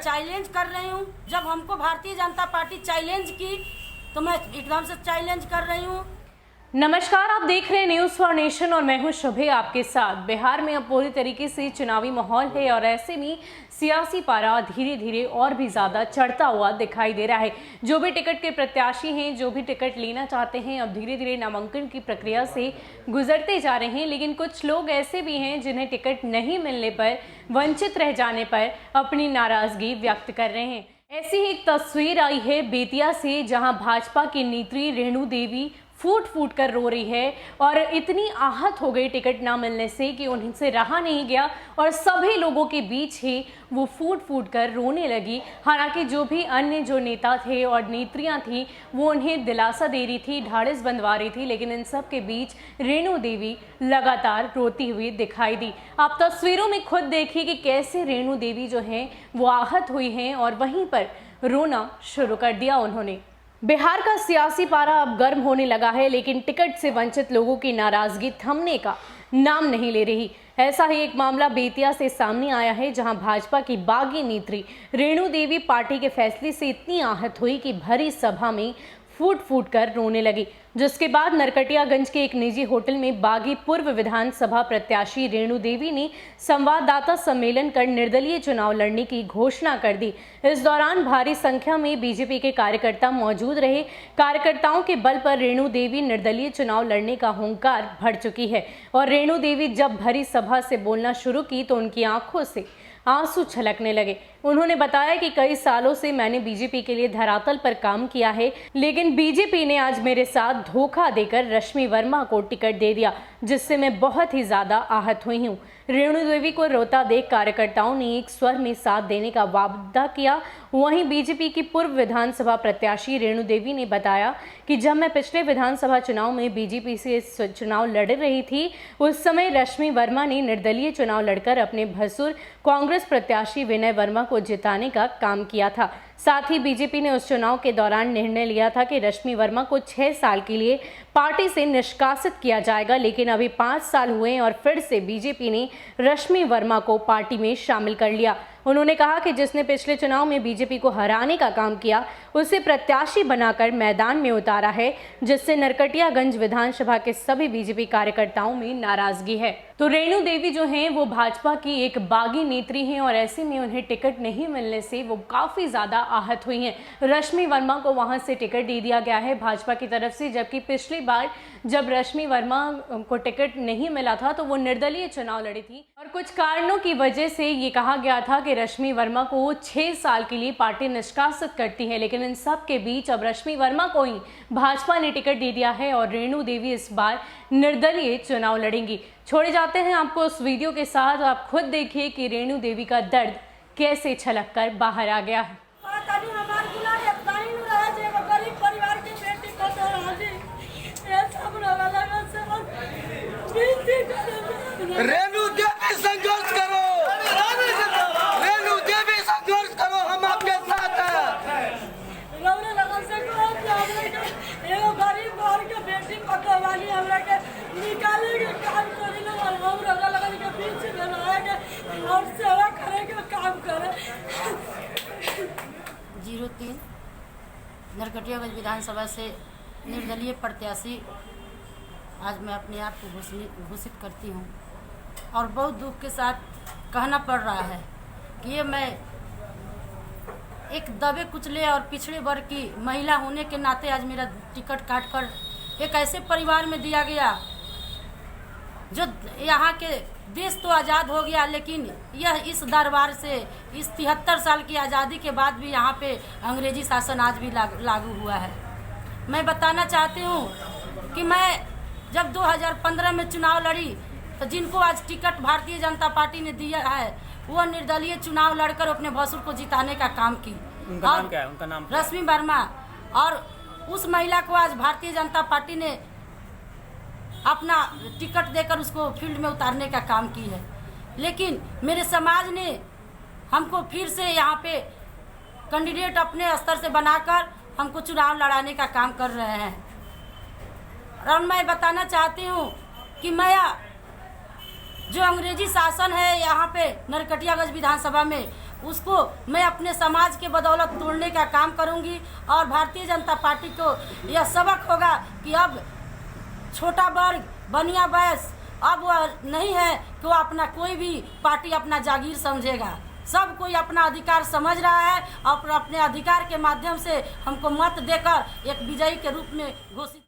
Challenge कर रही हूँ। जब हमको भारतीय जनता पार्टी चैलेंज की तो मैं एकदम से चैलेंज कर रही हूँ। नमस्कार, आप देख रहे हैं न्यूज़ फॉर नेशन और मैं हूं शुभे आपके साथ। बिहार में अब पूरी तरीके से चुनावी माहौल है और ऐसे में सियासी पारा धीरे धीरे और भी ज़्यादा चढ़ता हुआ दिखाई दे रहा है। जो भी टिकट के प्रत्याशी हैं, जो भी टिकट लेना चाहते हैं, अब धीरे धीरे नामांकन की प्रक्रिया से गुजरते जा रहे हैं। लेकिन कुछ लोग ऐसे भी हैं जिन्हें टिकट नहीं मिलने पर, वंचित रह जाने पर अपनी नाराज़गी व्यक्त कर रहे हैं। ऐसी ही एक तस्वीर आई है बेतिया से, जहां भाजपा की नेत्री रेणु देवी फूट फूट कर रो रही है और इतनी आहत हो गई टिकट ना मिलने से कि उनसे रहा नहीं गया और सभी लोगों के बीच ही वो फूट फूट कर रोने लगी। हालांकि जो भी अन्य जो नेता थे और नेत्रियां थी वो उन्हें दिलासा दे रही थी, ढाढ़स बंधवा रही थी, लेकिन इन सब के बीच रेणु देवी लगातार रोती हुई दिखाई दी। आप तस्वीरों में खुद देखिए कि कैसे रेणु देवी जो हैं वो आहत हुई हैं और वहीं पर रोना शुरू कर दिया उन्होंने। बिहार का सियासी पारा अब गर्म होने लगा है, लेकिन टिकट से वंचित लोगों की नाराजगी थमने का नाम नहीं ले रही। ऐसा ही एक मामला बेतिया से सामने आया है, जहां भाजपा की बागी नेत्री रेणु देवी पार्टी के फैसले से इतनी आहत हुई कि भरी सभा में फूट फूट कर रोने लगी, जिसके बाद नरकटियागंज के एक निजी होटल में बागी पूर्व विधानसभा प्रत्याशी रेणु देवी ने संवाददाता सम्मेलन कर निर्दलीय चुनाव लड़ने की घोषणा कर दी। इस दौरान भारी संख्या में बीजेपी के कार्यकर्ता मौजूद रहे। कार्यकर्ताओं के बल पर रेणु देवी निर्दलीय चुनाव लड़ने का हुंकार भर चुकी है और रेणु देवी जब भरी सभा से बोलना शुरू की तो उनकी आंखों से आंसू छलकने लगे। उन्होंने बताया कि कई सालों से मैंने बीजेपी के लिए धरातल पर काम किया है, लेकिन बीजेपी ने आज मेरे साथ धोखा देकर रश्मि वर्मा को टिकट दे दिया, जिससे मैं बहुत ही ज्यादा आहत हुई हूँ। रेणु देवी को रोता देख कार्यकर्ताओं ने एक स्वर में साथ देने का वादा किया। वहीं बीजेपी की पूर्व विधानसभा प्रत्याशी रेणु देवी ने बताया कि जब मैं पिछले विधानसभा चुनाव में बीजेपी से चुनाव लड़ रही थी, उस समय रश्मि वर्मा ने निर्दलीय चुनाव लड़कर अपने भसुर कांग्रेस प्रत्याशी विनय वर्मा को जिताने का काम किया था। साथ ही बीजेपी ने उस चुनाव के दौरान निर्णय लिया था कि रश्मि वर्मा को 6 साल के लिए पार्टी से निष्कासित किया जाएगा, लेकिन अभी 5 साल हुए और फिर से बीजेपी ने रश्मि वर्मा को पार्टी में शामिल कर लिया। उन्होंने कहा कि जिसने पिछले चुनाव में बीजेपी को हराने का काम किया, उसे प्रत्याशी बनाकर मैदान में उतारा है, जिससे नरकटियागंज विधानसभा के सभी बीजेपी कार्यकर्ताओं में नाराजगी है। तो रेणु देवी जो हैं वो भाजपा की एक बागी नेत्री हैं और ऐसे में उन्हें टिकट नहीं मिलने से वो काफ़ी ज़्यादा आहत हुई हैं। रश्मि वर्मा को वहां से टिकट दे दिया गया है भाजपा की तरफ से, जबकि पिछली बार जब रश्मि वर्मा को टिकट नहीं मिला था तो वो निर्दलीय चुनाव लड़ी थी और कुछ कारणों की वजह से ये कहा गया था कि रश्मि वर्मा को 6 साल के लिए पार्टी निष्कासित करती है। लेकिन इन सब के बीच अब रश्मि वर्मा को ही भाजपा ने टिकट दे दिया है और रेणु देवी इस बार निर्दलीय चुनाव लड़ेंगी। छोड़े जाते हैं आपको उस वीडियो के साथ, आप खुद देखिए कि रेणु देवी का दर्द कैसे छलक कर बाहर आ गया है। रेणु देवी संघर्ष करो, रेणु देवी संघर्ष करो, हम आपके साथ हैं। गरीब घर के बेटी पकवानी हमरा के निकाले के काम करे ना, हम रगड़ लगन के बीच में रहेंगे और सेवा करे के काम करे। 03 नरकटियागंज विधानसभा से निर्दलीय प्रत्याशी आज मैं अपने आप को घोषित करती हूँ और बहुत दुख के साथ कहना पड़ रहा है कि ये मैं एक दबे कुचले और पिछड़े वर्ग की महिला होने के नाते आज मेरा टिकट काटकर एक ऐसे परिवार में दिया गया जो यहाँ के देश तो आज़ाद हो गया, लेकिन यह इस दरबार से इस 73 साल की आज़ादी के बाद भी यहाँ पे अंग्रेजी शासन आज भी लागू हुआ है। मैं बताना चाहती हूँ कि मैं जब 2015 में चुनाव लड़ी तो जिनको आज टिकट भारतीय जनता पार्टी ने दिया है वो निर्दलीय चुनाव लड़कर अपने भसुर को जिताने का काम की। उनका नाम क्या है? उनका नाम रश्मि वर्मा। और उस महिला को आज भारतीय जनता पार्टी ने अपना टिकट देकर उसको फील्ड में उतारने का काम की है, लेकिन मेरे समाज ने हमको फिर से यहाँ पे कैंडिडेट अपने स्तर से बनाकर हमको चुनाव लड़ाने का काम कर रहे हैं। और मैं बताना चाहती हूँ कि मैं जो अंग्रेजी शासन है यहाँ पे नरकटियागंज विधानसभा में, उसको मैं अपने समाज के बदौलत तोड़ने का काम करूंगी। और भारतीय जनता पार्टी को यह सबक होगा कि अब छोटा वर्ग, बनिया वैश्य अब वह नहीं है कि वो अपना कोई भी पार्टी अपना जागीर समझेगा। सब कोई अपना अधिकार समझ रहा है और अपने अधिकार के माध्यम से हमको मत देकर एक विजयी के रूप में घोषित